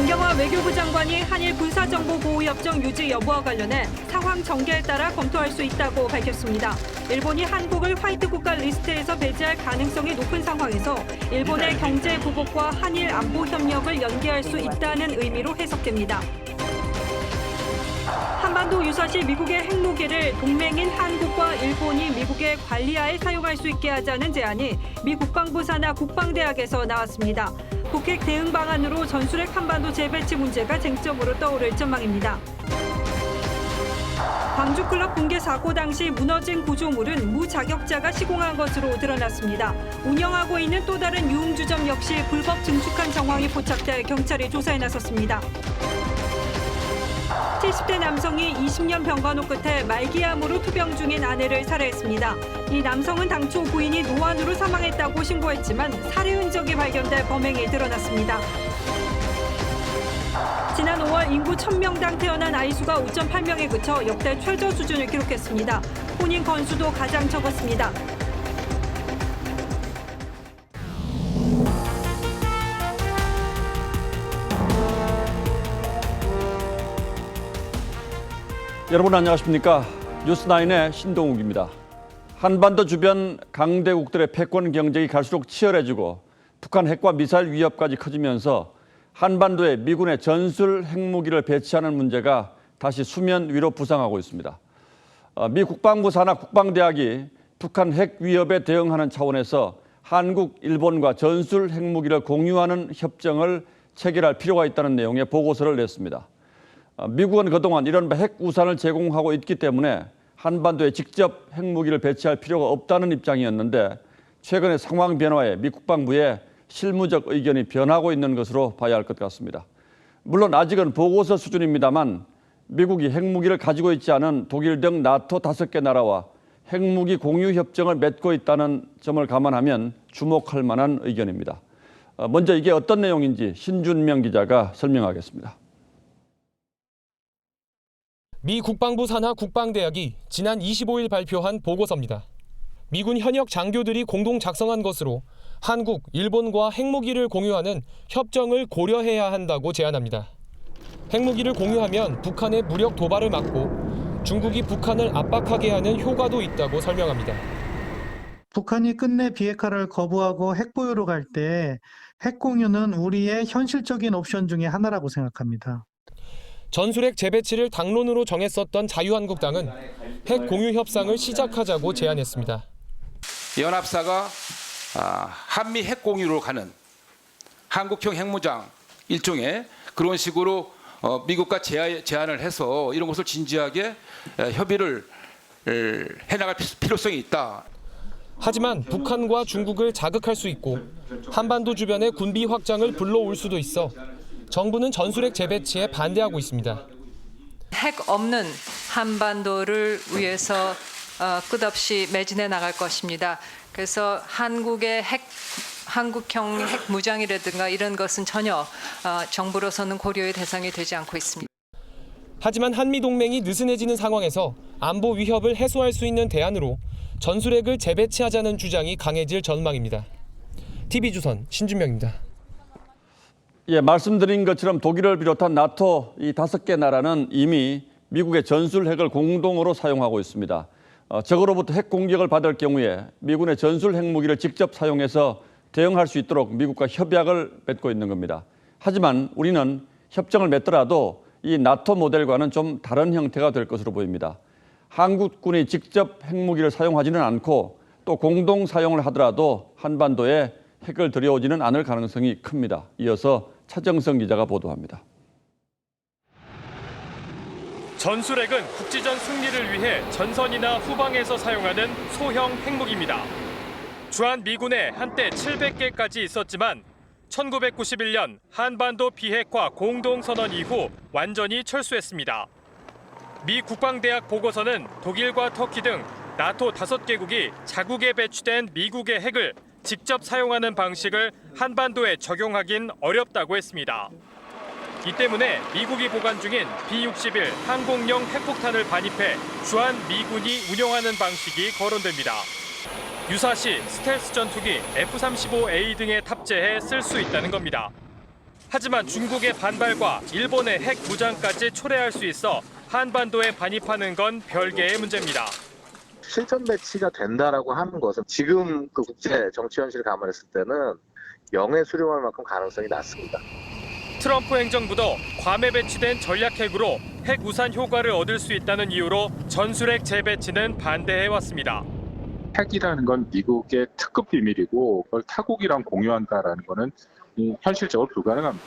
강경화 외교부 장관이 한일 군사정보보호협정 유지 여부와 관련해 상황 전개에 따라 검토할 수 있다고 밝혔습니다. 일본이 한국을 화이트 국가 리스트에서 배제할 가능성이 높은 상황에서 일본의 경제 보복과 한일 안보 협력을 연계할 수 있다는 의미로 해석됩니다. 한반도 유사시 미국의 핵무기를 동맹인 한국과 일본이 미국의 관리하에 사용할 수 있게 하자는 제안이 미 국방부 산하 국방대학에서 나왔습니다. 북핵 대응 방안으로 전술핵 한반도 재배치 문제가 쟁점으로 떠오를 전망입니다. 광주클럽 붕괴 사고 당시 무너진 구조물은 무자격자가 시공한 것으로 드러났습니다. 운영하고 있는 또 다른 유흥주점 역시 불법 증축한 정황이 포착돼 경찰이 조사에 나섰습니다. 70대 남성이 20년 병간호 끝에 말기암으로 투병 중인 아내를 살해했습니다. 이 남성은 당초 부인이 노안으로 사망했다고 신고했지만 살해 흔적이 발견돼 범행이 드러났습니다. 지난 5월 인구 1000명당 태어난 아이수가 5.8명에 그쳐 역대 최저 수준을 기록했습니다. 혼인 건수도 가장 적었습니다. 여러분 안녕하십니까? 뉴스9의 신동욱입니다. 한반도 주변 강대국들의 패권 경쟁이 갈수록 치열해지고 북한 핵과 미사일 위협까지 커지면서 한반도에 미군의 전술 핵무기를 배치하는 문제가 다시 수면 위로 부상하고 있습니다. 미 국방부 산하 국방대학이 북한 핵 위협에 대응하는 차원에서 한국, 일본과 전술 핵무기를 공유하는 협정을 체결할 필요가 있다는 내용의 보고서를 냈습니다. 미국은 그동안 이른바 핵 우산을 제공하고 있기 때문에 한반도에 직접 핵무기를 배치할 필요가 없다는 입장이었는데 최근의 상황 변화에 미 국방부의 실무적 의견이 변하고 있는 것으로 봐야 할 것 같습니다. 물론 아직은 보고서 수준입니다만 미국이 핵무기를 가지고 있지 않은 독일 등 나토 5개 나라와 핵무기 공유 협정을 맺고 있다는 점을 감안하면 주목할 만한 의견입니다. 먼저 이게 어떤 내용인지 신준명 기자가 설명하겠습니다. 미 국방부 산하 국방대학이 지난 25일 발표한 보고서입니다. 미군 현역 장교들이 공동 작성한 것으로 한국, 일본과 핵무기를 공유하는 협정을 고려해야 한다고 제안합니다. 핵무기를 공유하면 북한의 무력 도발을 막고 중국이 북한을 압박하게 하는 효과도 있다고 설명합니다. 북한이 끝내 비핵화를 거부하고 핵보유로 갈 때 핵공유는 우리의 현실적인 옵션 중에 하나라고 생각합니다. 전술핵 재배치를 당론으로 정했었던 자유한국당은 핵 공유 협상을 시작하자고 제안했습니다. 연합사가 한미 핵 공유로 가는 한국형 핵무장 일종의 그런 식으로 미국과 제안을 해서 이런 것을 진지하게 협의를 해나갈 필요성이 있다. 하지만 북한과 중국을 자극할 수 있고 한반도 주변의 군비 확장을 불러올 수도 있어 정부는 전술핵 재배치에 반대하고 있습니다. 핵 없는 한반도를 위해서 끝없이 매진해 나갈 것입니다. 그래서 한국형 핵 무장이라든가 이런 것은 전혀 정부로서는 고려의 대상이 되지 않고 있습니다. 하지만 한미 동맹이 느슨해지는 상황에서 안보 위협을 해소할 수 있는 대안으로 전술핵을 재배치하자는 주장이 강해질 전망입니다. TV조선 신준명입니다. 예, 말씀드린 것처럼 독일을 비롯한 나토 이 5개 나라는 이미 미국의 전술 핵을 공동으로 사용하고 있습니다. 적으로부터 핵 공격을 받을 경우에 미군의 전술 핵무기를 직접 사용해서 대응할 수 있도록 미국과 협약을 맺고 있는 겁니다. 하지만 우리는 협정을 맺더라도 이 나토 모델과는 좀 다른 형태가 될 것으로 보입니다. 한국군이 직접 핵무기를 사용하지는 않고 또 공동 사용을 하더라도 한반도에 핵을 들여오지는 않을 가능성이 큽니다. 이어서 차정성 기자가 보도합니다. 전술핵은 국지전 승리를 위해 전선이나 후방에서 사용하는 소형 핵무기입니다. 주한 미군에 한때 700개까지 있었지만 1991년 한반도 비핵화 공동선언 이후 완전히 철수했습니다. 미 국방대학 보고서는 독일과 터키 등 나토 5개국이 자국에 배치된 미국의 핵을 직접 사용하는 방식을 한반도에 적용하긴 어렵다고 했습니다. 이 때문에 미국이 보관 중인 B-61 항공용 핵폭탄을 반입해 주한 미군이 운영하는 방식이 거론됩니다. 유사시 스텔스 전투기 F-35A 등에 탑재해 쓸 수 있다는 겁니다. 하지만 중국의 반발과 일본의 핵 무장까지 초래할 수 있어 한반도에 반입하는 건 별개의 문제입니다. 실전 배치가 된다라고 하는 것은 지금 그 국제 정치 현실을 감안했을 때는 영해 수령할 만큼 가능성이 낮습니다. 트럼프 행정부도 괌에 배치된 전략핵으로 핵 우산 효과를 얻을 수 있다는 이유로 전술핵 재배치는 반대해왔습니다. 핵이라는 건 미국의 특급 비밀이고 그걸 타국이랑 공유한다라는 거는 현실적으로 불가능합니다.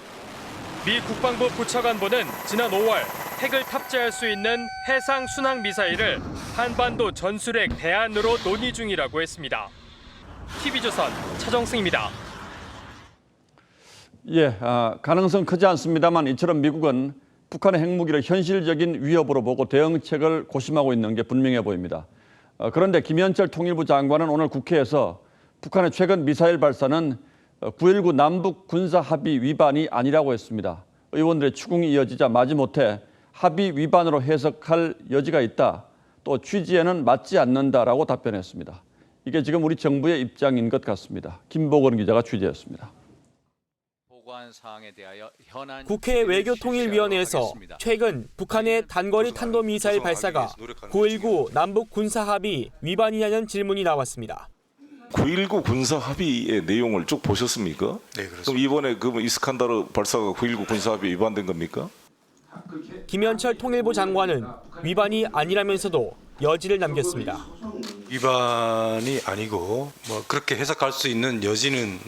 미 국방부 부차관보는 지난 5월 핵을 탑재할 수 있는 해상 순항 미사일을 한반도 전술핵 대안으로 논의 중이라고 했습니다. TV조선 차정승입니다. 예, 가능성 크지 않습니다만 이처럼 미국은 북한의 핵무기를 현실적인 위협으로 보고 대응책을 고심하고 있는 게 분명해 보입니다. 그런데 김현철 통일부 장관은 오늘 국회에서 북한의 최근 미사일 발사는 9.19 남북 군사 합의 위반이 아니라고 했습니다. 의원들의 추궁이 이어지자 마지못해 합의 위반으로 해석할 여지가 있다. 또 취지에는 맞지 않는다라고 답변했습니다. 이게 지금 우리 정부의 입장인 것 같습니다. 김보건 기자가 취재했습니다. 국회 외교통일위원회에서 최근 북한의 단거리 탄도미사일 발사가 9.19 남북 군사합의 위반이냐는 질문이 나왔습니다. 9.19 군사합의의 내용을 쭉 보셨습니까? 네, 그렇습니다. 그럼 이번에 그 이스칸다르 발사가 9.19 군사합의 위반된 겁니까? 김현철 통일부 장관은 위반이 아니라면서도 여지를 남겼습니다. 위반이 아니고 뭐 그렇게 해석할 수 있는 여지는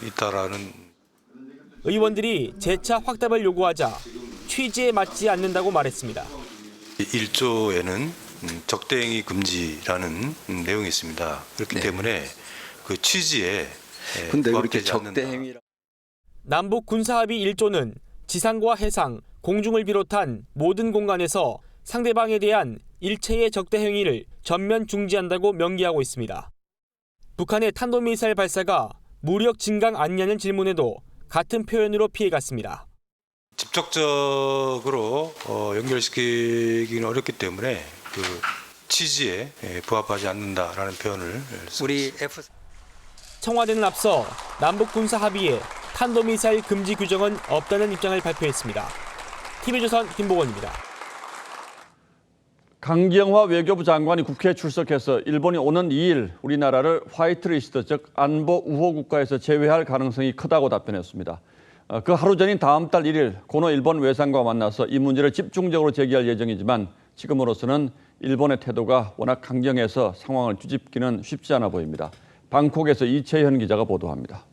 있다라는. 의원들이 재차 확답을 요구하자 취지에 맞지 않는다고 말했습니다. 1조에는 적대행위 금지라는 내용이 있습니다. 그렇기 때문에 그 취지에 부합되지 않는다. 남북 군사합의 1조는 지상과 해상, 공중을 비롯한 모든 공간에서 상대방에 대한 일체의 적대 행위를 전면 중지한다고 명기하고 있습니다. 북한의 탄도미사일 발사가 무력 진강 아니냐는 질문에도 같은 표현으로 피해갔습니다. 직접적으로 연결시키기는 어렵기 때문에 그 취지에 부합하지 않는다라는 표현을 쓰고 청와대는 앞서 남북 군사 합의에 탄도미사일 금지 규정은 없다는 입장을 발표했습니다. TV조선 김보건입니다. 강경화 외교부 장관이 국회에 출석해서 일본이 오는 2일 우리나라를 화이트리스트, 즉 안보 우호 국가에서 제외할 가능성이 크다고 답변했습니다. 그 하루 전인 다음 달 1일 고노 일본 외상과 만나서 이 문제를 집중적으로 제기할 예정이지만 지금으로서는 일본의 태도가 워낙 강경해서 상황을 뒤집기는 쉽지 않아 보입니다. 방콕에서 이채현 기자가 보도합니다.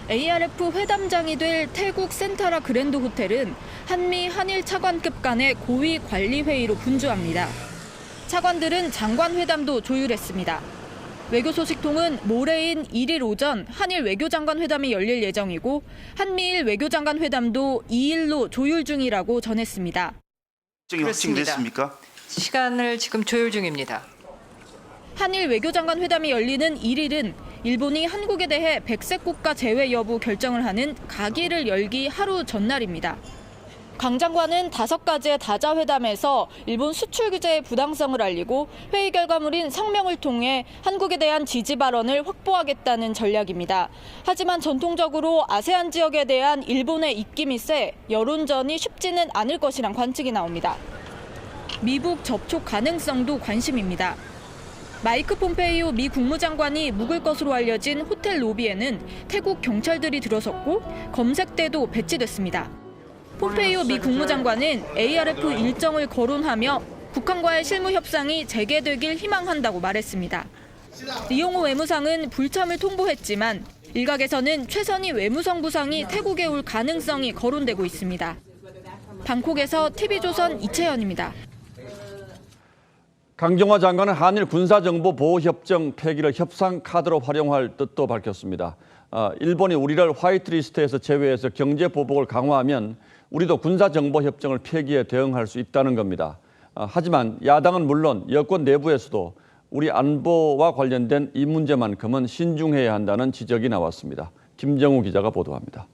ARF 회담장이 될 태국 센타라 그랜드 호텔은 한미 한일 차관급 간의 고위 관리 회의로 분주합니다. 차관들은 장관 회담도 조율했습니다. 외교소식통은 모레인 1일 오전 한일 외교장관 회담이 열릴 예정이고 한미일 외교장관 회담도 2일로 조율 중이라고 전했습니다. 확정됐습니까? 시간을 지금 조율 중입니다. 한일 외교장관 회담이 열리는 1일은 일본이 한국에 대해 백색 국가 제외 여부 결정을 하는 가기를 열기 하루 전날입니다. 강 장관은 5가지의 다자 회담에서 일본 수출 규제의 부당성을 알리고 회의 결과물인 성명을 통해 한국에 대한 지지 발언을 확보하겠다는 전략입니다. 하지만 전통적으로 아세안 지역에 대한 일본의 입김이 세 여론전이 쉽지는 않을 것이란 관측이 나옵니다. 미북 접촉 가능성도 관심입니다. 마이크 폼페이오 미 국무장관이 묵을 것으로 알려진 호텔 로비에는 태국 경찰들이 들어섰고 검색대도 배치됐습니다. 폼페이오 미 국무장관은 ARF 일정을 거론하며 북한과의 실무 협상이 재개되길 희망한다고 말했습니다. 리용호 외무상은 불참을 통보했지만 일각에서는 최선희 외무성 부상이 태국에 올 가능성이 거론되고 있습니다. 방콕에서 TV조선 이채연입니다. 강경화 장관은 한일 군사정보보호협정 폐기를 협상 카드로 활용할 뜻도 밝혔습니다. 일본이 우리를 화이트리스트에서 제외해서 경제 보복을 강화하면 우리도 군사정보협정을 폐기에 대응할 수 있다는 겁니다. 하지만 야당은 물론 여권 내부에서도 우리 안보와 관련된 이 문제만큼은 신중해야 한다는 지적이 나왔습니다. 김정우 기자가 보도합니다.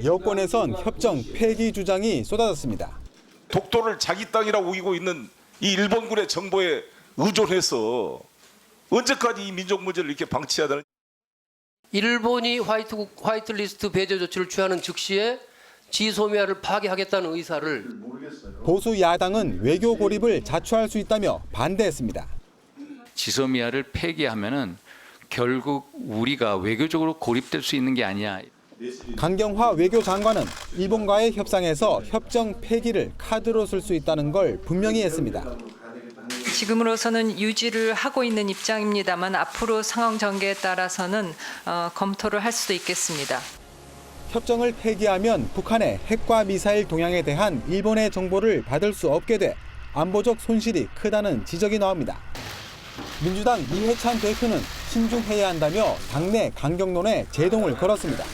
여권에선 협정 폐기 주장이 쏟아졌습니다. 독도를 자기 땅이라고 우기고 있는 이 일본군의 정보에 의존해서 언제까지 이 민족 문제를 이렇게 방치해야 되는 일본이 화이트리스트 배제 조치를 취하는 즉시에 지소미아를 파기하겠다는 의사를 보수 야당은 외교 고립을 자초할 수 있다며 반대했습니다. 지소미아를 폐기하면은 결국 우리가 외교적으로 고립될 수 있는 게 아니야. 강경화 외교장관은 일본과의 협상에서 협정 폐기를 카드로 쓸 수 있다는 걸 분명히 했습니다. 지금으로서는 유지를 하고 있는 입장입니다만 앞으로 상황 전개에 따라서는 검토를 할 수도 있겠습니다. 협정을 폐기하면 북한의 핵과 미사일 동향에 대한 일본의 정보를 받을 수 없게 돼 안보적 손실이 크다는 지적이 나옵니다. 민주당 이해찬 대표는 신중해야 한다며 당내 강경론에 제동을 걸었습니다.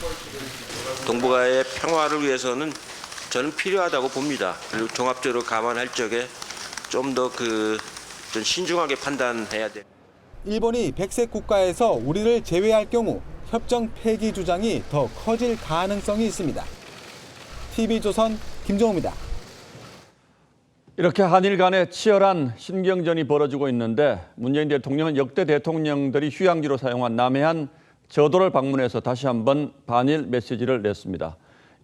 동북아의 평화를 위해서는 저는 필요하다고 봅니다. 그리고 종합적으로 감안할 적에 좀 더 좀 신중하게 판단해야 돼. 일본이 백색 국가에서 우리를 제외할 경우 협정 폐기 주장이 더 커질 가능성이 있습니다. TV조선 김정우입니다. 이렇게 한일 간에 치열한 신경전이 벌어지고 있는데 문재인 대통령은 역대 대통령들이 휴양지로 사용한 남해안 저도를 방문해서 다시 한번 반일 메시지를 냈습니다.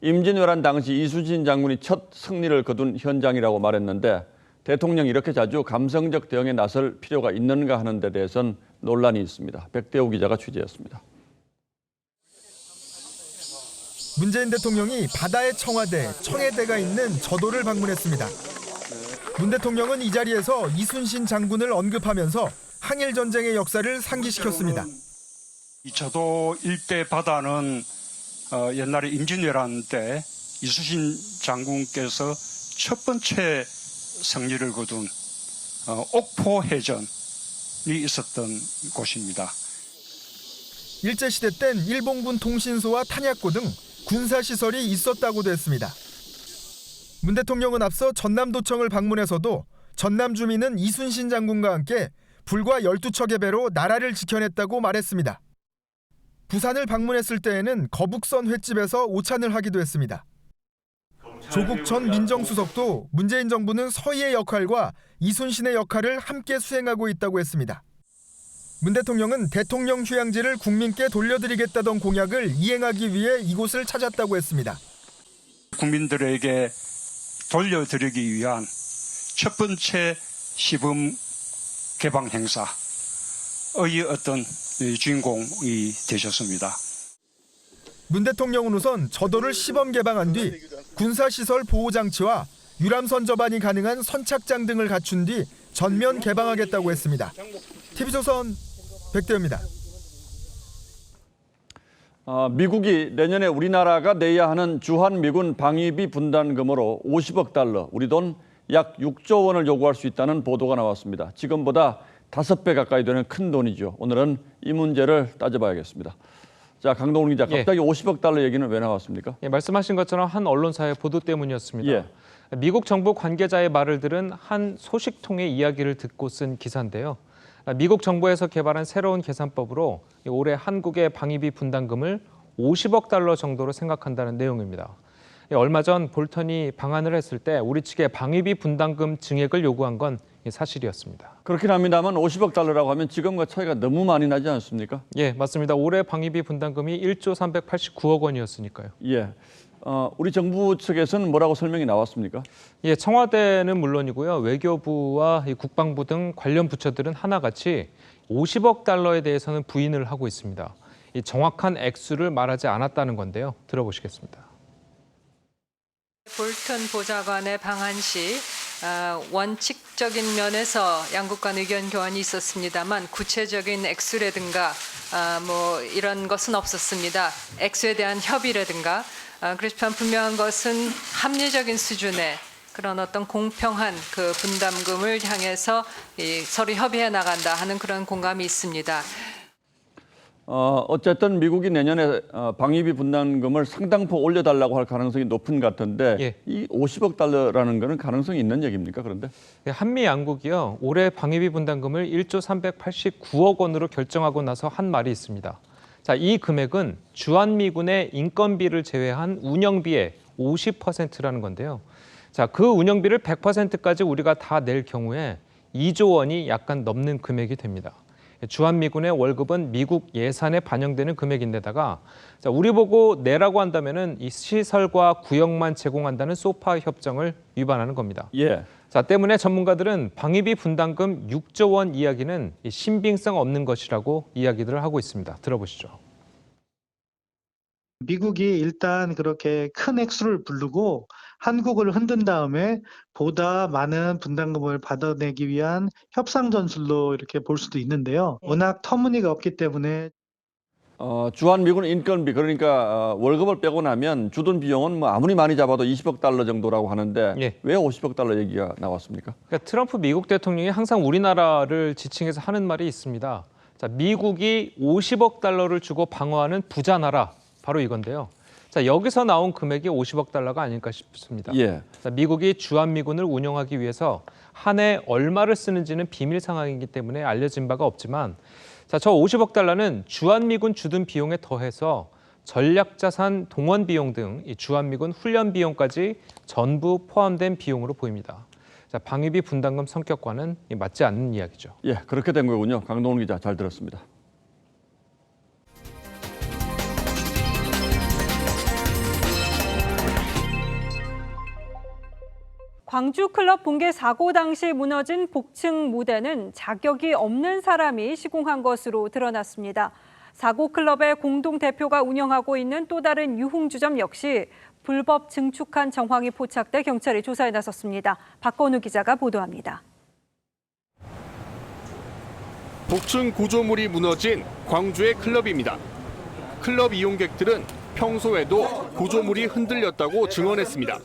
임진왜란 당시 이순신 장군이 첫 승리를 거둔 현장이라고 말했는데 대통령이 이렇게 자주 감성적 대응에 나설 필요가 있는가 하는 데 대해서는 논란이 있습니다. 백대호 기자가 취재했습니다. 문재인 대통령이 바다의 청와대, 청해대가 있는 저도를 방문했습니다. 문 대통령은 이 자리에서 이순신 장군을 언급하면서 항일 전쟁의 역사를 상기시켰습니다. 이 저도 일대 바다는 옛날에 임진왜란 때 이순신 장군께서 첫 번째 승리를 거둔 옥포해전이 있었던 곳입니다. 일제시대 땐 일본군 통신소와 탄약고 등 군사시설이 있었다고도 했습니다. 문 대통령은 앞서 전남도청을 방문해서도 전남 주민은 이순신 장군과 함께 불과 12척의 배로 나라를 지켜냈다고 말했습니다. 부산을 방문했을 때에는 거북선 횟집에서 오찬을 하기도 했습니다. 조국 전 민정수석도 문재인 정부는 서희의 역할과 이순신의 역할을 함께 수행하고 있다고 했습니다. 문 대통령은 대통령 휴양지를 국민께 돌려드리겠다던 공약을 이행하기 위해 이곳을 찾았다고 했습니다. 국민들에게 돌려드리기 위한 첫 번째 시범 개방 행사의 어떤 주인공이 되셨습니다. 문 대통령은 우선 저도를 시범 개방한 뒤 군사시설 보호장치와 유람선 접안이 가능한 선착장 등을 갖춘 뒤 전면 개방하겠다고 했습니다. TV조선 백대호입니다. 미국이 내년에 우리나라가 내야 하는 주한미군 방위비 분담금으로 50억 달러, 우리 돈 약 6조 원을 요구할 수 있다는 보도가 나왔습니다. 지금보다 5배 가까이 되는 큰 돈이죠. 오늘은 이 문제를 따져봐야겠습니다. 자, 강동훈 기자, 갑자기 50억 달러 얘기는 왜 나왔습니까? 말씀하신 것처럼 한 언론사의 보도 때문이었습니다. 미국 정부 관계자의 말을 들은 한 소식통의 이야기를 듣고 쓴 기사인데요. 미국 정부에서 개발한 새로운 계산법으로 올해 한국의 방위비 분담금을 50억 달러 정도로 생각한다는 내용입니다. 얼마 전 볼턴이 방한을 했을 때 우리 측에 방위비 분담금 증액을 요구한 건 사실이었습니다. 그렇긴 합니다만 50억 달러라고 하면 지금과 차이가 너무 많이 나지 않습니까? 예, 맞습니다. 올해 방위비 분담금이 1조 389억 원이었으니까요. 예. 우리 정부 측에서는 뭐라고 설명이 나왔습니까? 예, 청와대는 물론이고요. 외교부와 국방부 등 관련 부처들은 하나같이 50억 달러에 대해서는 부인을 하고 있습니다. 이 정확한 액수를 말하지 않았다는 건데요. 들어보시겠습니다. 볼턴 보좌관의 방한 시 원칙적인 면에서 양국 간 의견 교환이 있었습니다만 구체적인 액수라든가 뭐 이런 것은 없었습니다. 액수에 대한 협의라든가 그렇지만 분명한 것은 합리적인 수준의 그런 어떤 공평한 그 분담금을 향해서 서로 협의해 나간다 하는 그런 공감이 있습니다. 어쨌든 미국이 내년에 방위비 분담금을 상당폭 올려달라고 할 가능성이 높은 것 같은데 이 50억 달러라는 거는 가능성이 있는 얘기입니까? 그런데 한미 양국이요. 올해 방위비 분담금을 1조 389억 원으로 결정하고 나서 한 말이 있습니다. 자, 이 금액은 주한미군의 인건비를 제외한 운영비의 50%라는 건데요. 자, 그 운영비를 100%까지 우리가 다 낼 경우에 2조 원이 약간 넘는 금액이 됩니다. 주한미군의 월급은 미국 예산에 반영되는 금액인데다가 우리 보고 내라고 한다면은 이 시설과 구역만 제공한다는 소파 협정을 위반하는 겁니다. 때문에 전문가들은 방위비 분담금 6조 원 이야기는 신빙성 없는 것이라고 이야기들을 하고 있습니다. 들어보시죠. 미국이 일단 그렇게 큰 액수를 부르고 한국을 흔든 다음에 보다 많은 분담금을 받아내기 위한 협상 전술로 이렇게 볼 수도 있는데요. 워낙 터무니가 없기 때문에 주한미군 인건비 그러니까 월급을 빼고 나면 주던 비용은 뭐 아무리 많이 잡아도 20억 달러 정도라고 하는데 왜 50억 달러 얘기가 나왔습니까? 그러니까 트럼프 미국 대통령이 항상 우리나라를 지칭해서 하는 말이 있습니다. 미국이 50억 달러를 주고 방어하는 부자 나라 바로 이건데요. 여기서 나온 금액이 50억 달러가 아닐까 싶습니다. 미국이 주한미군을 운영하기 위해서 한 해 얼마를 쓰는지는 비밀 상황이기 때문에 알려진 바가 없지만 저 50억 달러는 주한미군 주둔 비용에 더해서 전략자산 동원 비용 등 이 주한미군 훈련 비용까지 전부 포함된 비용으로 보입니다. 방위비 분담금 성격과는 맞지 않는 이야기죠. 그렇게 된 거군요. 강동원 기자 잘 들었습니다. 광주 클럽 붕괴 사고 당시 무너진 복층 무대는 자격이 없는 사람이 시공한 것으로 드러났습니다. 사고 클럽의 공동대표가 운영하고 있는 또 다른 유흥주점 역시 불법 증축한 정황이 포착돼 경찰이 조사에 나섰습니다. 박건우 기자가 보도합니다. 복층 구조물이 무너진 광주의 클럽입니다. 클럽 이용객들은 평소에도 구조물이 흔들렸다고 증언했습니다.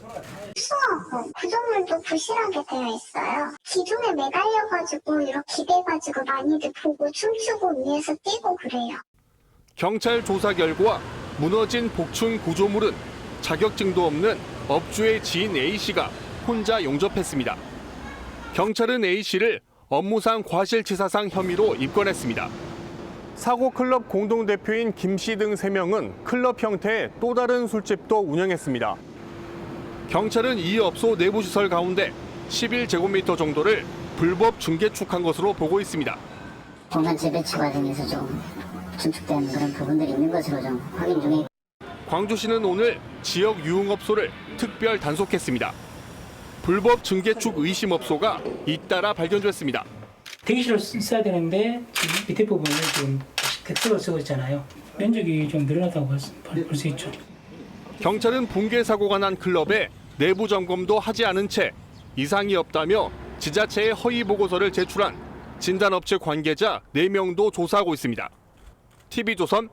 수하고 구조물도 부실하게 되어 있어요. 기둥에 매달려가지고 이렇게 기대가지고 많이들 보고 춤추고 위에서 뛰고 그래요. 경찰 조사 결과 무너진 복층 구조물은 자격증도 없는 업주의 지인 A씨가 혼자 용접했습니다. 경찰은 A씨를 업무상 과실치사상 혐의로 입건했습니다. 사고 클럽 공동대표인 김씨 등 3명은 클럽 형태의 또 다른 술집도 운영했습니다. 경찰은 이 업소 내부 시설 가운데 11제곱미터 정도를 불법 중개축한 것으로 보고 있습니다. 공간 재배치 과정에서 좀 증축된 그런 부분들이 있는 것으로 좀 확인 중에. 광주시는 오늘 지역 유흥업소를 특별 단속했습니다. 불법 증개축 의심 업소가 잇따라 발견됐습니다. 대기실을 써야 되는데 밑에 부분을 지금 택배로 쓰고 있잖아요. 면적이 좀 늘어났다고 볼 수 있죠. 경찰은 붕괴 사고가 난 클럽에 내부 점검도 하지 않은 채 이상이 없다며 지자체에 허위 보고서를 제출한 진단업체 관계자 4명도 조사하고 있습니다. TV조선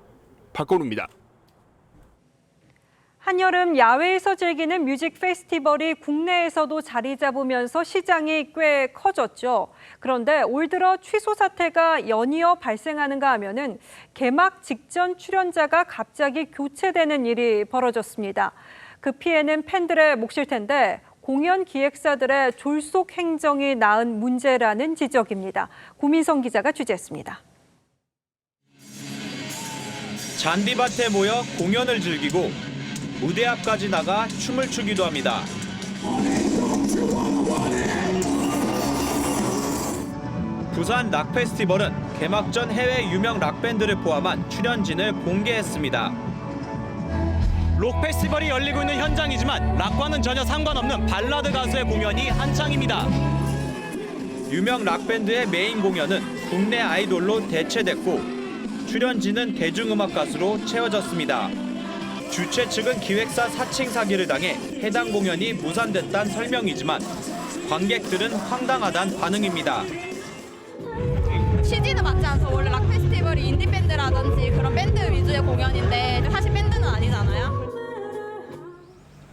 박건우입니다. 한여름 야외에서 즐기는 뮤직 페스티벌이 국내에서도 자리 잡으면서 시장이 꽤 커졌죠. 그런데 올 들어 취소 사태가 연이어 발생하는가 하면은 개막 직전 출연자가 갑자기 교체되는 일이 벌어졌습니다. 그 피해는 팬들의 몫일 텐데 공연 기획사들의 졸속 행정이 낳은 문제라는 지적입니다. 고민성 기자가 취재했습니다. 잔디밭에 모여 공연을 즐기고 무대 앞까지 나가 춤을 추기도 합니다. 부산 락 페스티벌은 개막 전 해외 유명 락 밴드를 포함한 출연진을 공개했습니다. 록 페스티벌이 열리고 있는 현장이지만 락과는 전혀 상관없는 발라드 가수의 공연이 한창입니다. 유명 락 밴드의 메인 공연은 국내 아이돌로 대체됐고 출연진은 대중음악 가수로 채워졌습니다. 주최 측은 기획사 사칭 사기를 당해 해당 공연이 무산됐다는 설명이지만 관객들은 황당하다는 반응입니다. 취지도 맞지 않죠. 원래 락 페스티벌이 인디 밴드라든지 그런 밴드 위주의 공연인데 사실 밴드는 아니잖아요.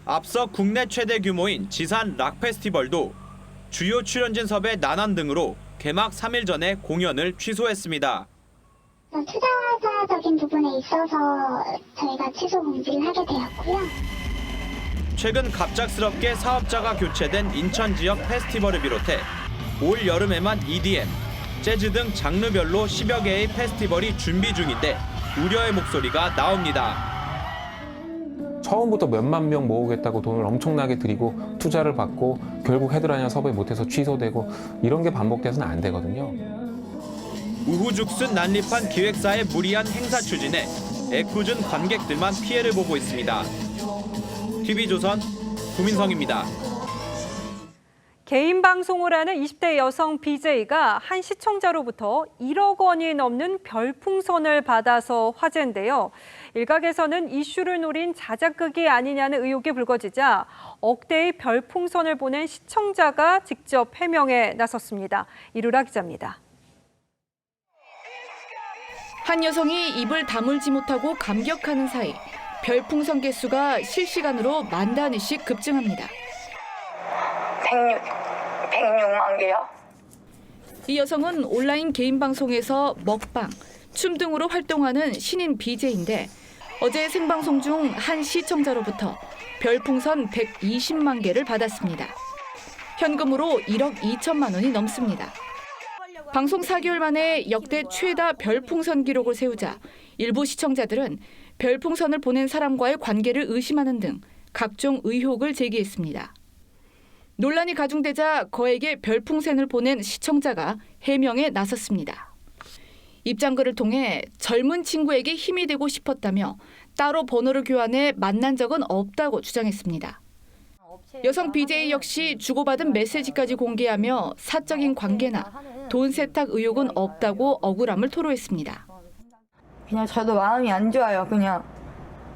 앞서 국내 최대 규모인 지산 락 페스티벌도 주요 출연진 섭외 난항 등으로 개막 3일 전에 공연을 취소했습니다. 투자적인 부분에 있어서 저희가 취소 공지를 하게 되었고요. 최근 갑작스럽게 사업자가 교체된 인천 지역 페스티벌을 비롯해 올 여름에만 EDM, 재즈 등 장르별로 10여 개의 페스티벌이 준비 중인데 우려의 목소리가 나옵니다. 처음부터 몇만 명 모으겠다고 돈을 엄청나게 들이고 투자를 받고 결국 헤드라이너 섭외 못해서 취소되고 이런 게 반복돼서는 안 되거든요. 우후죽순 난립한 기획사의 무리한 행사 추진에 애꿎은 관객들만 피해를 보고 있습니다. TV조선 구민성입니다. 개인 방송을 하는 20대 여성 BJ가 한 시청자로부터 1억 원이 넘는 별풍선을 받아서 화제인데요. 일각에서는 이슈를 노린 자작극이 아니냐는 의혹이 불거지자 억대의 별풍선을 보낸 시청자가 직접 해명에 나섰습니다. 이루라 기자입니다. 한 여성이 입을 다물지 못하고 감격하는 사이 별풍선 개수가 실시간으로 10,000단위씩 급증합니다. 106만 개요? 이 여성은 온라인 개인 방송에서 먹방, 춤 등으로 활동하는 신인 BJ인데 어제 생방송 중 한 시청자로부터 별풍선 120만 개를 받았습니다. 현금으로 1억 2천만 원이 넘습니다. 방송 4개월 만에 역대 최다 별풍선 기록을 세우자 일부 시청자들은 별풍선을 보낸 사람과의 관계를 의심하는 등 각종 의혹을 제기했습니다. 논란이 가중되자 거액의 별풍선을 보낸 시청자가 해명에 나섰습니다. 입장글을 통해 젊은 친구에게 힘이 되고 싶었다며 따로 번호를 교환해 만난 적은 없다고 주장했습니다. 여성 BJ 역시 주고받은 메시지까지 공개하며 사적인 관계나 돈 세탁 의혹은 없다고 억울함을 토로했습니다. 그냥 저도 마음이 안 좋아요. 그냥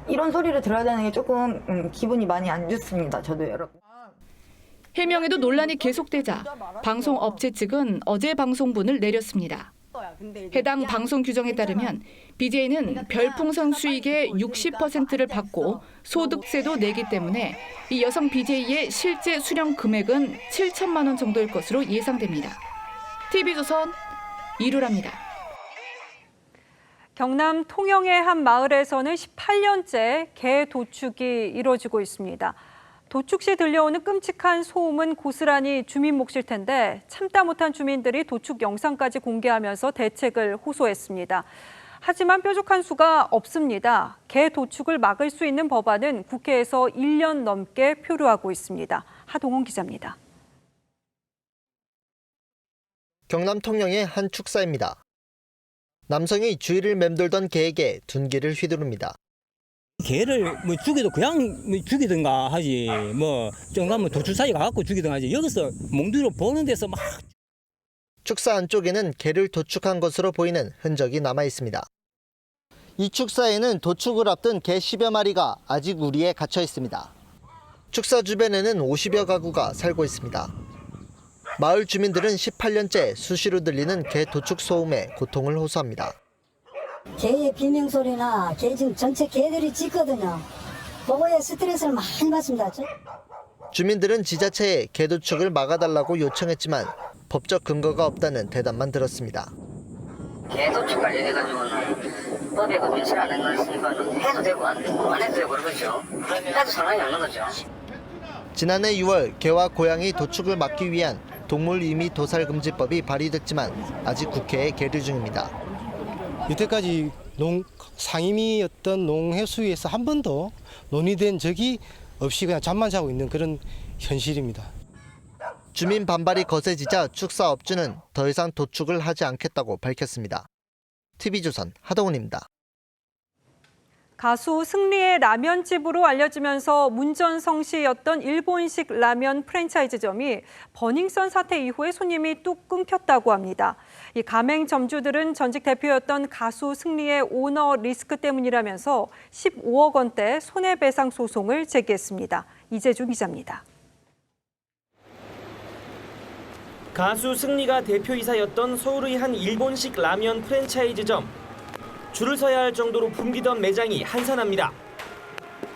이런 소리를 들어야 되는 게 조금 기분이 많이 안 좋습니다. 저도 여러분. 해명에도 논란이 계속되자 방송업체 측은 어제 방송분을 내렸습니다. 해당 방송 규정에 따르면 BJ는 별풍선 수익의 60%를 받고 소득세도 내기 때문에 이 여성 BJ의 실제 수령 금액은 7천만 원 정도일 것으로 예상됩니다. TV조선 이루라입니다. 경남 통영의 한 마을에서는 18년째 개 도축이 이루어지고 있습니다. 도축 시 들려오는 끔찍한 소음은 고스란히 주민 몫일 텐데 참다 못한 주민들이 도축 영상까지 공개하면서 대책을 호소했습니다. 하지만 뾰족한 수가 없습니다. 개 도축을 막을 수 있는 법안은 국회에서 1년 넘게 표류하고 있습니다. 하동훈 기자입니다. 경남 통영의 한 축사입니다. 남성이 주위를 맴돌던 개에게 둔기를 휘두릅니다. 개를 죽여도 그냥 죽이든가 하지 정가면 도축사에 가갖고 죽이든가 하지 여기서 몽둥이로 보는 데서 막. 축사 안쪽에는 개를 도축한 것으로 보이는 흔적이 남아 있습니다. 이 축사에는 도축을 앞둔 개 10여 마리가 아직 우리에 갇혀 있습니다. 축사 주변에는 50여 가구가 살고 있습니다. 마을 주민들은 18년째 수시로 들리는 개 도축 소음에 고통을 호소합니다. 개의 비명소리나 개 지금 전체 개들이 짖거든요. 그거에 스트레스를 많이 받습니다. 주민들은 지자체에 개 도축을 막아달라고 요청했지만 법적 근거가 없다는 대답만 들었습니다. 개 도축 관련해가지고는 법에 민실 안 된 거 있으니까 해도 되고 안 해도 되고 그러죠. 해도 상관이 없는 거죠. 지난해 6월 개와 고양이 도축을 막기 위한 동물임의도살금지법이 발의됐지만 아직 국회에 계류 중입니다. 이때까지 상임위였던 농해수위에서 한 번도 논의된 적이 없이 그냥 잠만 자고 있는 그런 현실입니다. 주민 반발이 거세지자 축사업주는 더 이상 도축을 하지 않겠다고 밝혔습니다. TV조선 하동훈입니다. 가수 승리의 라면집으로 알려지면서 문전성시였던 일본식 라면 프랜차이즈점이 버닝썬 사태 이후에 손님이 뚝 끊겼다고 합니다. 이 가맹점주들은 전직 대표였던 가수 승리의 오너 리스크 때문이라면서 15억 원대 손해배상 소송을 제기했습니다. 이재준 기자입니다. 가수 승리가 대표이사였던 서울의 한 일본식 라면 프랜차이즈점. 줄을 서야 할 정도로 붐비던 매장이 한산합니다.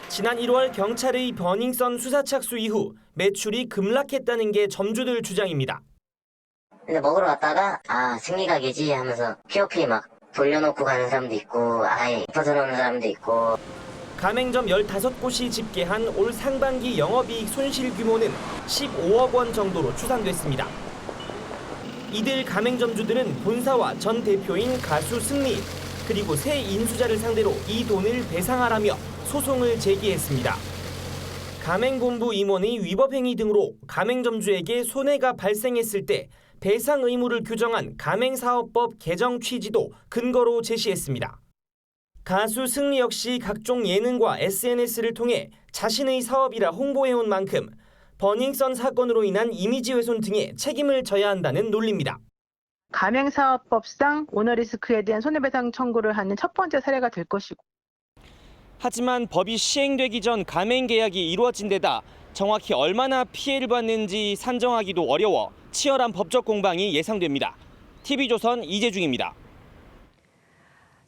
지난 1월 경찰의 버닝썬 수사 착수 이후 매출이 급락했다는 게 점주들 주장입니다. 근데 먹으러 갔다가 승리 가게지 하면서 POP 막 돌려놓고 가는 사람도 있고 아예 벗어나는 사람도 있고. 가맹점 15곳이 집계한 올 상반기 영업이익 손실 규모는 15억 원 정도로 추산됐습니다. 이들 가맹점주들은 본사와 전 대표인 가수 승리 그리고 새 인수자를 상대로 이 돈을 배상하라며 소송을 제기했습니다. 가맹본부 임원의 위법 행위 등으로 가맹점주에게 손해가 발생했을 때 대상 의무를 규정한 가맹사업법 개정 취지도 근거로 제시했습니다. 가수 승리 역시 각종 예능과 SNS를 통해 자신의 사업이라 홍보해온 만큼 버닝썬 사건으로 인한 이미지 훼손 등의 책임을 져야 한다는 논리입니다. 가맹사업법상 오너리스크에 대한 손해배상 청구를 하는 첫 번째 사례가 될 것이고. 하지만 법이 시행되기 전 가맹 계약이 이루어진 데다 정확히 얼마나 피해를 받는지 산정하기도 어려워 치열한 법적 공방이 예상됩니다. TV조선 이재중입니다.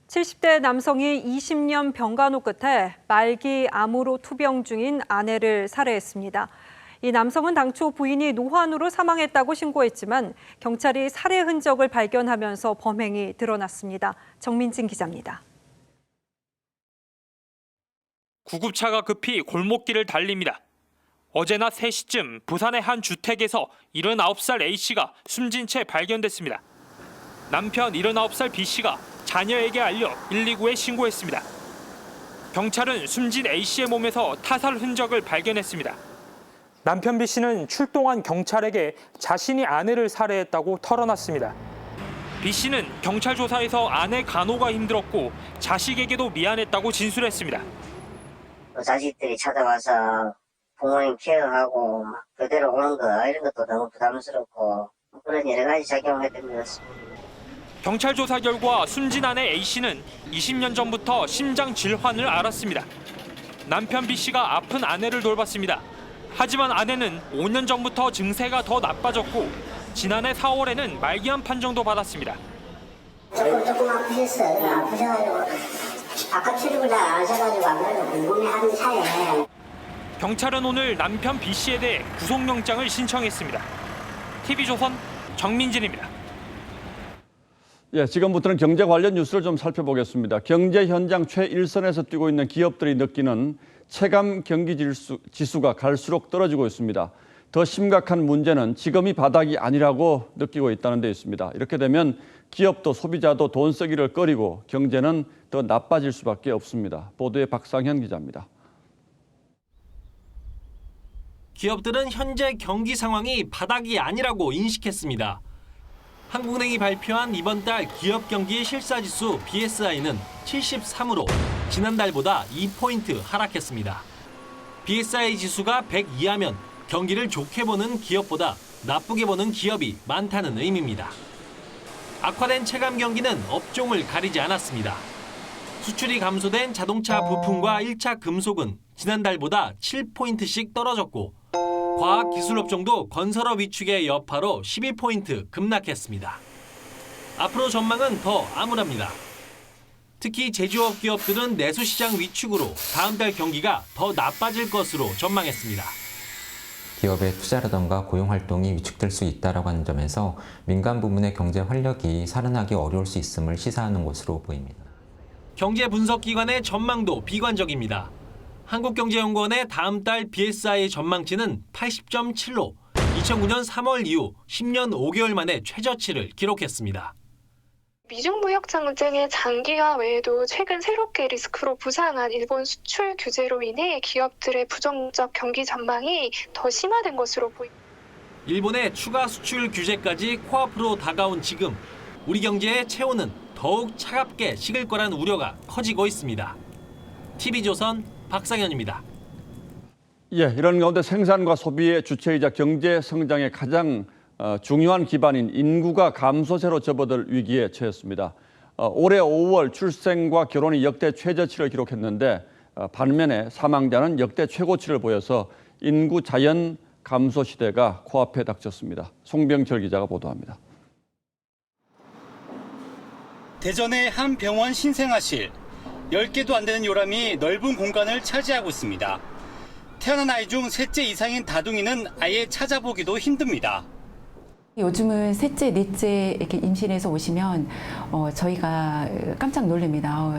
70대 남성이 20년 병간호 끝에 말기 암으로 투병 중인 아내를 살해했습니다. 이 남성은 당초 부인이 노환으로 사망했다고 신고했지만 경찰이 살해 흔적을 발견하면서 범행이 드러났습니다. 정민진 기자입니다. 구급차가 급히 골목길을 달립니다. 어제 낮 3시쯤 부산의 한 주택에서 79살 A씨가 숨진 채 발견됐습니다. 남편 79살 B씨가 자녀에게 알려 119에 신고했습니다. 경찰은 숨진 A씨의 몸에서 타살 흔적을 발견했습니다. 남편 B씨는 출동한 경찰에게 자신이 아내를 살해했다고 털어놨습니다. B씨는 경찰 조사에서 아내 간호가 힘들었고 자식에게도 미안했다고 진술했습니다. 자식들이 찾아와서 부모님 케어하고 그대로 오는 거 이런 것도 너무 부담스럽고 그런 여러 가지 작용을 했던 것 같습니다. 경찰 조사 결과 숨진 아내 A씨는 20년 전부터 심장 질환을 앓았습니다. 남편 B씨가 아픈 아내를 돌봤습니다. 하지만 아내는 5년 전부터 증세가 더 나빠졌고 지난해 4월에는 말기암 판정도 받았습니다. 조금 아프셨어요. 아프셔가지고 아까 출입을 잘 안 하셔가지고 아무래도 궁금해하는 차에 경찰은 오늘 남편 B씨에 대해 구속영장을 신청했습니다. TV조선 정민진입니다. 예, 지금부터는 경제 관련 뉴스를 좀 살펴보겠습니다. 경제 현장 최일선에서 뛰고 있는 기업들이 느끼는 체감 경기 지수가 갈수록 떨어지고 있습니다. 더 심각한 문제는 지금이 바닥이 아니라고 느끼고 있다는 데 있습니다. 이렇게 되면 기업도 소비자도 돈 쓰기를 꺼리고 경제는 더 나빠질 수밖에 없습니다. 보도에 박상현 기자입니다. 기업들은 현재 경기 상황이 바닥이 아니라고 인식했습니다. 한국은행이 발표한 이번 달 기업 경기 실사지수 BSI는 73으로 지난달보다 2포인트 하락했습니다. BSI 지수가 100 이하면 경기를 좋게 보는 기업보다 나쁘게 보는 기업이 많다는 의미입니다. 악화된 체감 경기는 업종을 가리지 않았습니다. 수출이 감소된 자동차 부품과 1차 금속은 지난달보다 7포인트씩 떨어졌고 과학기술업종도 건설업 위축의 여파로 12포인트 급락했습니다. 앞으로 전망은 더 암울합니다. 특히 제조업 기업들은 내수시장 위축으로 다음 달 경기가 더 나빠질 것으로 전망했습니다. 기업의 투자라던가 고용 활동이 위축될 수 있다고 하는 점에서 민간 부문의 경제 활력이 살아나기 어려울 수 있음을 시사하는 것으로 보입니다. 경제 분석기관의 전망도 비관적입니다. 한국경제연구원의 다음 달 BSI 전망치는 80.7로 2009년 3월 이후 10년 5개월 만에 최저치를 기록했습니다. 미중무역 전쟁의 장기화 외에도 최근 새롭게 리스크로 부상한 일본 수출 규제로 인해 기업들의 부정적 경기 전망이 더 심화된 것으로 보입니다. 일본의 추가 수출 규제까지 코앞으로 다가온 지금 우리 경제의 체온은 더욱 차갑게 식을 거란 우려가 커지고 있습니다. TV조선 박상현입니다. 예, 이런 가운데 생산과 소비의 주체이자 경제 성장의 가장 중요한 기반인 인구가 감소세로 접어들 위기에 처했습니다. 올해 5월 출생과 결혼이 역대 최저치를 기록했는데 반면에 사망자는 역대 최고치를 보여서 인구 자연 감소 시대가 코앞에 닥쳤습니다. 송병철 기자가 보도합니다. 대전의 한 병원 신생아실. 10개도 안 되는 요람이 넓은 공간을 차지하고 있습니다. 태어난 아이 중 셋째 이상인 다둥이는 아예 찾아보기도 힘듭니다. 요즘은 셋째, 넷째 이렇게 임신해서 오시면 저희가 깜짝 놀랍니다.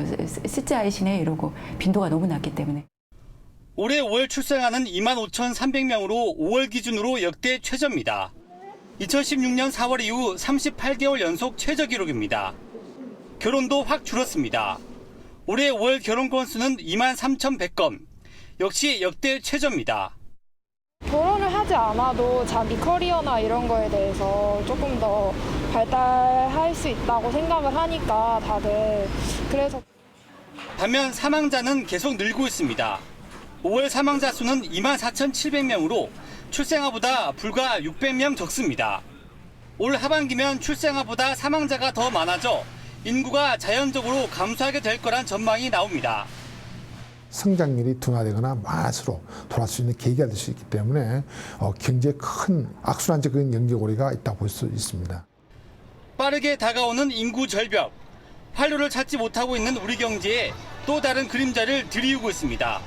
셋째 아이시네 이러고 빈도가 너무 낮기 때문에. 올해 5월 출생하는 25,300명으로 5월 기준으로 역대 최저입니다. 2016년 4월 이후 38개월 연속 최저 기록입니다. 결혼도 확 줄었습니다. 올해 5월 결혼 건수는 23,100건, 역시 역대 최저입니다. 결혼을 하지 않아도 자기 커리어나 이런 거에 대해서 조금 더 발달할 수 있다고 생각을 하니까 다들 그래서. 반면 사망자는 계속 늘고 있습니다. 5월 사망자 수는 24,700명으로 출생아보다 불과 600명 적습니다. 올 하반기면 출생아보다 사망자가 더 많아져 인구가 자연적으로 감소하게 될 거란 전망이 나옵니다. 성장률이 둔화되거나 많을수록 돌아갈 수 있는 계기가 될 수 있기 때문에 경제에 큰 악순환적인 연결고리가 있다고 볼 수 있습니다. 빠르게 다가오는 인구 절벽, 활로를 찾지 못하고 있는 우리 경제에 또 다른 그림자를 들이우고 있습니다.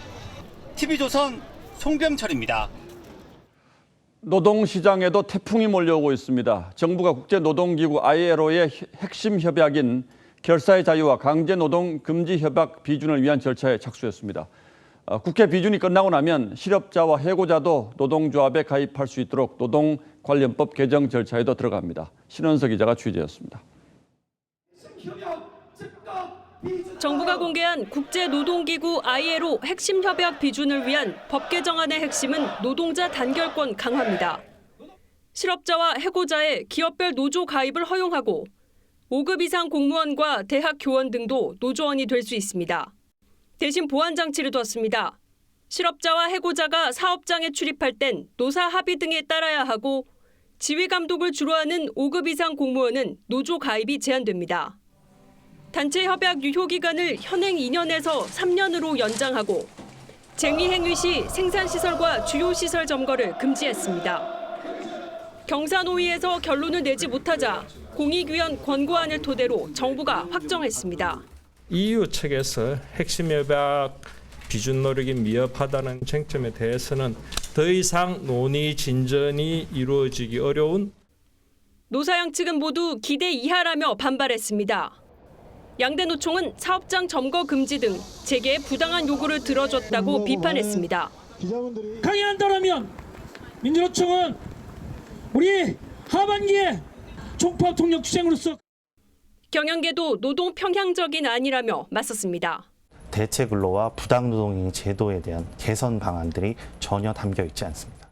TV조선 송병철입니다. 노동시장에도 태풍이 몰려오고 있습니다. 정부가 국제노동기구 ILO의 핵심 협약인 결사의 자유와 강제노동 금지 협약 비준을 위한 절차에 착수했습니다. 국회 비준이 끝나고 나면 실업자와 해고자도 노동조합에 가입할 수 있도록 노동관련법 개정 절차에도 들어갑니다. 신원석 기자가 취재했습니다. 정부가 공개한 국제노동기구 ILO 핵심 협약 비준을 위한 법 개정안의 핵심은 노동자 단결권 강화입니다. 실업자와 해고자의 기업별 노조 가입을 허용하고 5급 이상 공무원과 대학 교원 등도 노조원이 될 수 있습니다. 대신 보완 장치를 뒀습니다. 실업자와 해고자가 사업장에 출입할 땐 노사 합의 등에 따라야 하고 지휘 감독을 주로 하는 5급 이상 공무원은 노조 가입이 제한됩니다. 단체 협약 유효 기간을 현행 2년에서 3년으로 연장하고 쟁의 행위 시 생산시설과 주요시설 점거를 금지했습니다. 경사노위에서 결론을 내지 못하자 공익위원 권고안을 토대로 정부가 확정했습니다. EU 측에서 핵심 협약 비준 노력이 미흡하다는 쟁점에 대해서는 더 이상 논의 진전이 이루어지기 어려운 노사양 측은 모두 기대 이하라며 반발했습니다. 양대 노총은 사업장 점거 금지 등 재계의 부당한 요구를 들어줬다고 비판했습니다. 강행한다면 민주노총은 우리 하반기에 총파업 통역 투쟁으로서 경영계도 노동 평향적인 안이라며 맞섰습니다. 대체 근로와 부당 노동인 제도에 대한 개선 방안들이 전혀 담겨 있지 않습니다.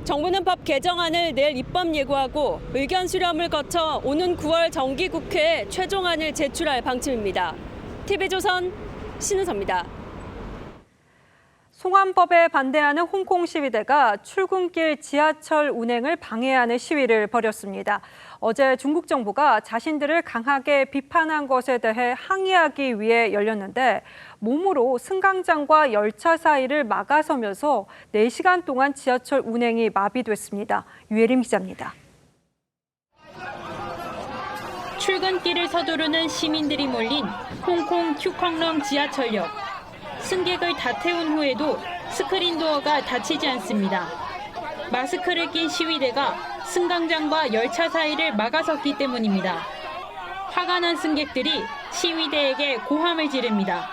정부는 법 개정안을 내일 입법 예고하고 의견 수렴을 거쳐 오는 9월 정기국회에 최종안을 제출할 방침입니다. TV조선 신은서입니다. 송환법에 반대하는 홍콩 시위대가 출근길 지하철 운행을 방해하는 시위를 벌였습니다. 어제 중국 정부가 자신들을 강하게 비판한 것에 대해 항의하기 위해 열렸는데 몸으로 승강장과 열차 사이를 막아서면서 4시간 동안 지하철 운행이 마비됐습니다. 유예림 기자입니다. 출근길을 서두르는 시민들이 몰린 홍콩 큐컹렁 지하철역. 승객을 다 태운 후에도 스크린 도어가 닫히지 않습니다. 마스크를 낀 시위대가 승강장과 열차 사이를 막아섰기 때문입니다. 화가 난 승객들이 시위대에게 고함을 지릅니다.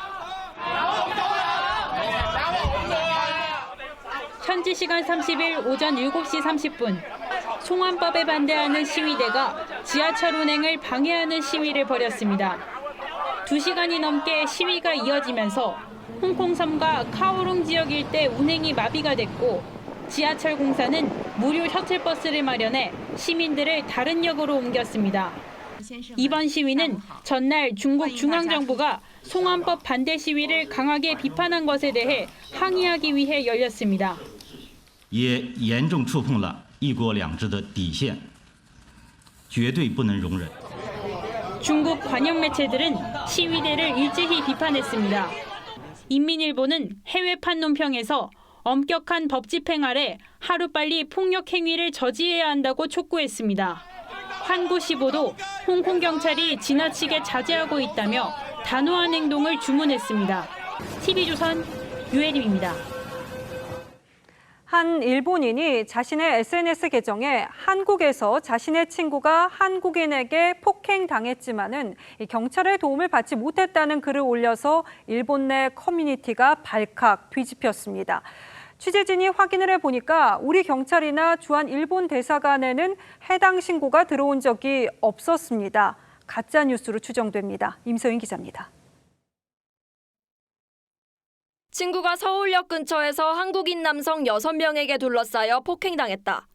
현지 시간 30일 오전 7시 30분, 송환법에 반대하는 시위대가 지하철 운행을 방해하는 시위를 벌였습니다. 2시간이 넘게 시위가 이어지면서 홍콩 섬과 카오룽 지역 일대 운행이 마비가 됐고 지하철 공사는 무료 셔틀버스를 마련해 시민들을 다른 역으로 옮겼습니다. 이번 시위는 전날 중국 중앙정부가 송환법 반대 시위를 강하게 비판한 것에 대해 항의하기 위해 열렸습니다. 也严重触碰了一国两制的底线，绝对不能容忍。 중국 관영 매체들은 시위대를 일제히 비판했습니다. 인민일보는 해외판 논평에서 엄격한 법 집행 아래 하루빨리 폭력 행위를 저지해야 한다고 촉구했습니다. 환구시보도 홍콩 경찰이 지나치게 자제하고 있다며 단호한 행동을 주문했습니다. TV조선 유혜림입니다. 한 일본인이 자신의 SNS 계정에 한국에서 자신의 친구가 한국인에게 폭행당했지만은 경찰의 도움을 받지 못했다는 글을 올려서 일본 내 커뮤니티가 발칵 뒤집혔습니다. 취재진이 확인을 해보니까 우리 경찰이나 주한 일본 대사관에는 해당 신고가 들어온 적이 없었습니다. 가짜 뉴스로 추정됩니다. 임서윤 기자입니다. 친구가 서울역 근처에서 한국인 남성 6명에게 둘러싸여 폭행당했다.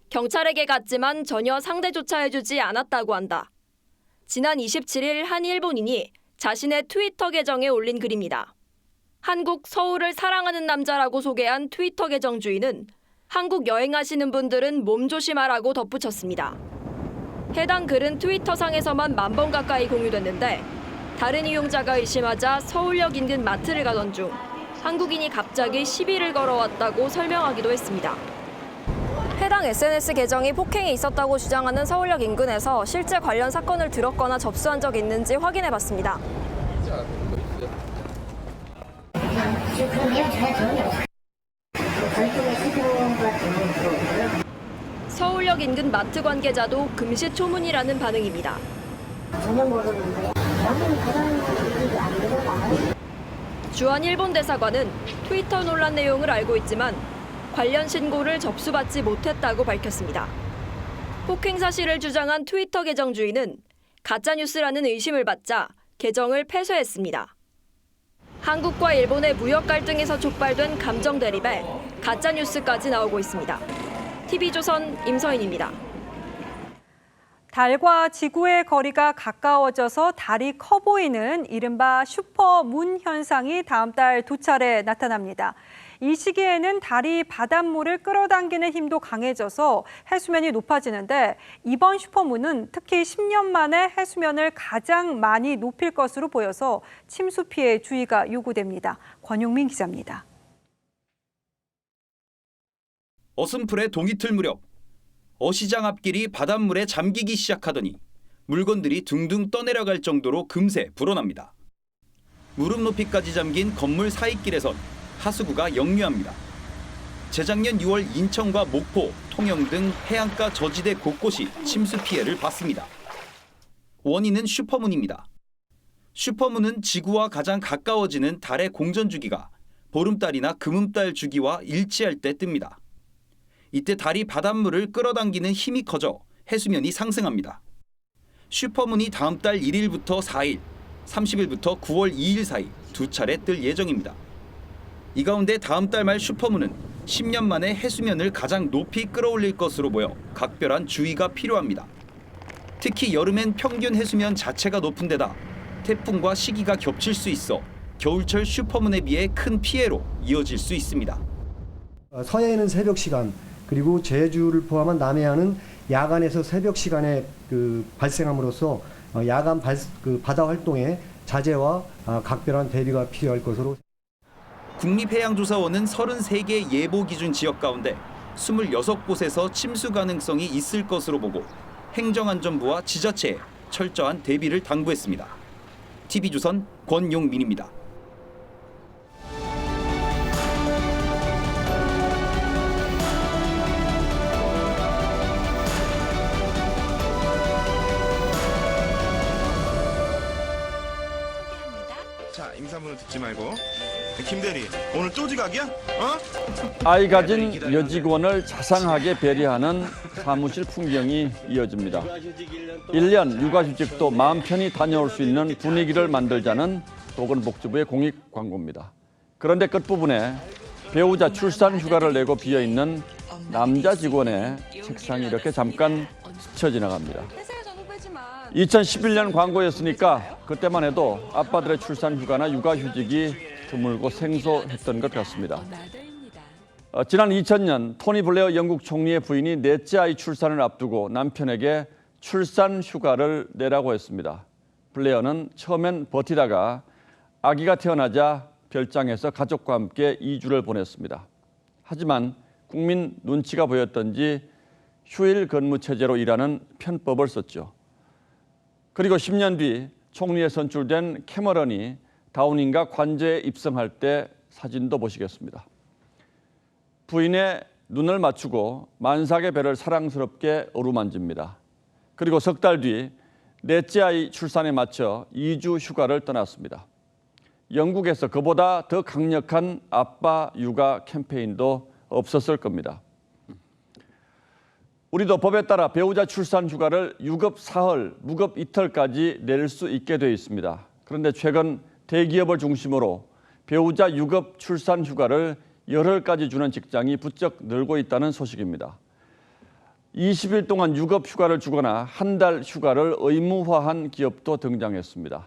경찰에게 갔지만 전혀 상대조차 해주지 않았다고 한다. 지난 27일 한 일본인이 자신의 트위터 계정에 올린 글입니다. 한국 서울을 사랑하는 남자라고 소개한 트위터 계정 주인은 한국 여행하시는 분들은 몸조심하라고 덧붙였습니다. 해당 글은 트위터상에서만 10,000번 가까이 공유됐는데 다른 이용자가 의심하자 서울역 인근 마트를 가던 중 한국인이 갑자기 시비를 걸어왔다고 설명하기도 했습니다. 해당 SNS 계정이 폭행이 있었다고 주장하는 서울역 인근에서 실제 관련 사건을 들었거나 접수한 적이 있는지 확인해봤습니다. 서울역 인근 마트 관계자도 금시초문이라는 반응입니다. 주한 일본 대사관은 트위터 논란 내용을 알고 있지만 관련 신고를 접수받지 못했다고 밝혔습니다. 폭행 사실을 주장한 트위터 계정 주인은 가짜뉴스라는 의심을 받자 계정을 폐쇄했습니다. 한국과 일본의 무역 갈등에서 촉발된 감정 대립에 가짜뉴스까지 나오고 있습니다. TV조선 임서인입니다. 달과 지구의 거리가 가까워져서 달이 커 보이는 이른바 슈퍼문 현상이 다음 달 2차례 나타납니다. 이 시기에는 달이 바닷물을 끌어당기는 힘도 강해져서 해수면이 높아지는데 이번 슈퍼문은 특히 10년 만에 해수면을 가장 많이 높일 것으로 보여서 침수 피해 주의가 요구됩니다. 권용민 기자입니다. 어슴풀의 동이틀 무렵 어시장 앞길이 바닷물에 잠기기 시작하더니 물건들이 둥둥 떠내려갈 정도로 금세 불어납니다. 무릎 높이까지 잠긴 건물 사이길에선 하수구가 역류합니다. 재작년 6월 인천과 목포, 통영 등 해안가 저지대 곳곳이 침수 피해를 봤습니다. 원인은 슈퍼문입니다. 슈퍼문은 지구와 가장 가까워지는 달의 공전 주기가 보름달이나 금음달 주기와 일치할 때 뜹니다. 이때 달이 바닷물을 끌어당기는 힘이 커져 해수면이 상승합니다. 슈퍼문이 다음 달 1일부터 4일, 30일부터 9월 2일 사이 2차례 뜰 예정입니다. 이 가운데 다음 달 말 슈퍼문은 10년 만에 해수면을 가장 높이 끌어올릴 것으로 보여 각별한 주의가 필요합니다. 특히 여름엔 평균 해수면 자체가 높은 데다 태풍과 시기가 겹칠 수 있어 겨울철 슈퍼문에 비해 큰 피해로 이어질 수 있습니다. 서해에는 새벽 시간, 그리고 제주를 포함한 남해안은 야간에서 새벽 시간에 발생함으로써 야간 바다 활동에 자제와 각별한 대비가 필요할 것으로. 국립해양조사원은 33개 예보 기준 지역 가운데 26곳에서 침수 가능성이 있을 것으로 보고 행정안전부와 지자체에 철저한 대비를 당부했습니다. TV조선 권용민입니다. 자, 임산부는 듣지 말고. 김대리, 오늘 또 지각이야? 아이 가진 여직원을 자상하게 배려하는 사무실 풍경이 이어집니다. 1년 육아휴직도 마음 편히 다녀올 수 있는 분위기를 만들자는 보건복지부의 공익 광고입니다. 그런데 끝부분에 배우자 출산 휴가를 내고 비어있는 남자 직원의 책상이 이렇게 잠깐 스쳐 지나갑니다. 2011년 광고였으니까 그때만 해도 아빠들의 출산 휴가나 육아휴직이 드물고 생소했던 것 같습니다. 지난 2000년 토니 블레어 영국 총리의 부인이 넷째 아이 출산을 앞두고 남편에게 출산 휴가를 내라고 했습니다. 블레어는 처음엔 버티다가 아기가 태어나자 별장에서 가족과 함께 2주를 보냈습니다. 하지만 국민 눈치가 보였던지 휴일 근무 체제로 일하는 편법을 썼죠. 그리고 10년 뒤 총리에 선출된 캐머런이 다우닝가 관저에 입성할 때 사진도 보시겠습니다. 부인의 눈을 맞추고 만삭의 배를 사랑스럽게 어루만집니다. 그리고 석 달 뒤 넷째 아이 출산에 맞춰 2주 휴가를 떠났습니다. 영국에서 그보다 더 강력한 아빠 육아 캠페인도 없었을 겁니다. 우리도 법에 따라 배우자 출산 휴가를 유급 사흘, 무급 이틀까지 낼 수 있게 되어 있습니다. 그런데 최근 대기업을 중심으로 배우자 유급 출산 휴가를 열흘까지 주는 직장이 부쩍 늘고 있다는 소식입니다. 20일 동안 유급 휴가를 주거나 한 달 휴가를 의무화한 기업도 등장했습니다.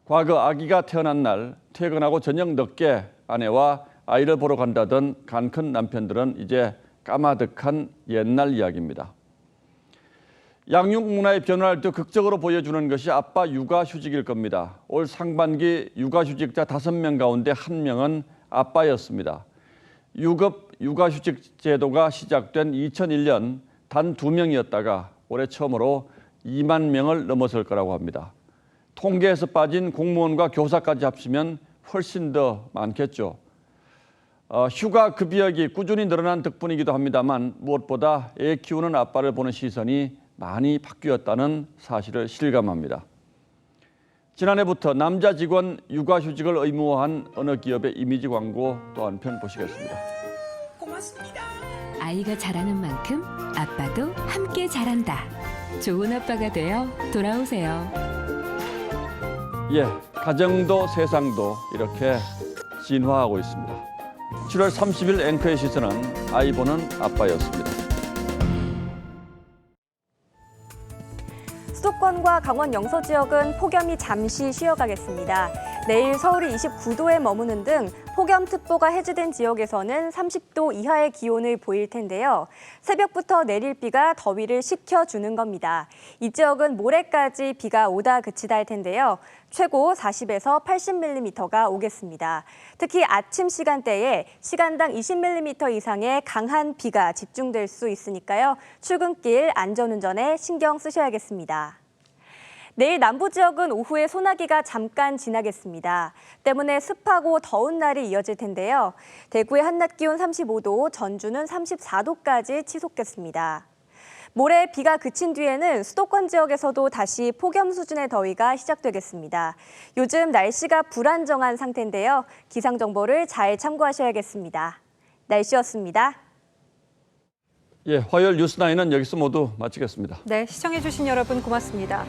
과거 아기가 태어난 날 퇴근하고 저녁 늦게 아내와 아이를 보러 간다던 간큰 남편들은 이제 까마득한 옛날 이야기입니다. 양육 문화의 변화를 더 극적으로 보여주는 것이 아빠 육아휴직일 겁니다. 올 상반기 육아휴직자 5명 가운데 1명은 아빠였습니다. 유급 육아휴직 제도가 시작된 2001년 단 2명이었다가 올해 처음으로 2만 명을 넘어설 거라고 합니다. 통계에서 빠진 공무원과 교사까지 합치면 훨씬 더 많겠죠. 휴가 급여액이 꾸준히 늘어난 덕분이기도 합니다만 무엇보다 애 키우는 아빠를 보는 시선이 많이 바뀌었다는 사실을 실감합니다. 지난해부터 남자 직원 육아휴직을 의무화한 어느 기업의 이미지 광고 또 한 편 보시겠습니다. 고맙습니다. 아이가 자라는 만큼 아빠도 함께 자란다. 좋은 아빠가 되어 돌아오세요. 예, 가정도 세상도 이렇게 진화하고 있습니다. 7월 30일 앵커의 시선은 아이 보는 아빠였습니다. 수도권과 강원 영서 지역은 폭염이 잠시 쉬어가겠습니다. 내일 서울이 29도에 머무는 등 폭염특보가 해제된 지역에서는 30도 이하의 기온을 보일 텐데요. 새벽부터 내릴 비가 더위를 식혀주는 겁니다. 이 지역은 모레까지 비가 오다 그치다 할 텐데요. 최고 40에서 80mm가 오겠습니다. 특히 아침 시간대에 시간당 20mm 이상의 강한 비가 집중될 수 있으니까요. 출근길 안전운전에 신경 쓰셔야겠습니다. 내일 남부 지역은 오후에 소나기가 잠깐 지나겠습니다. 때문에 습하고 더운 날이 이어질 텐데요. 대구의 한낮 기온 35도, 전주는 34도까지 치솟겠습니다. 모레 비가 그친 뒤에는 수도권 지역에서도 다시 폭염 수준의 더위가 시작되겠습니다. 요즘 날씨가 불안정한 상태인데요. 기상 정보를 잘 참고하셔야겠습니다. 날씨였습니다. 예, 화요일 뉴스9은 여기서 모두 마치겠습니다. 네, 시청해주신 여러분 고맙습니다.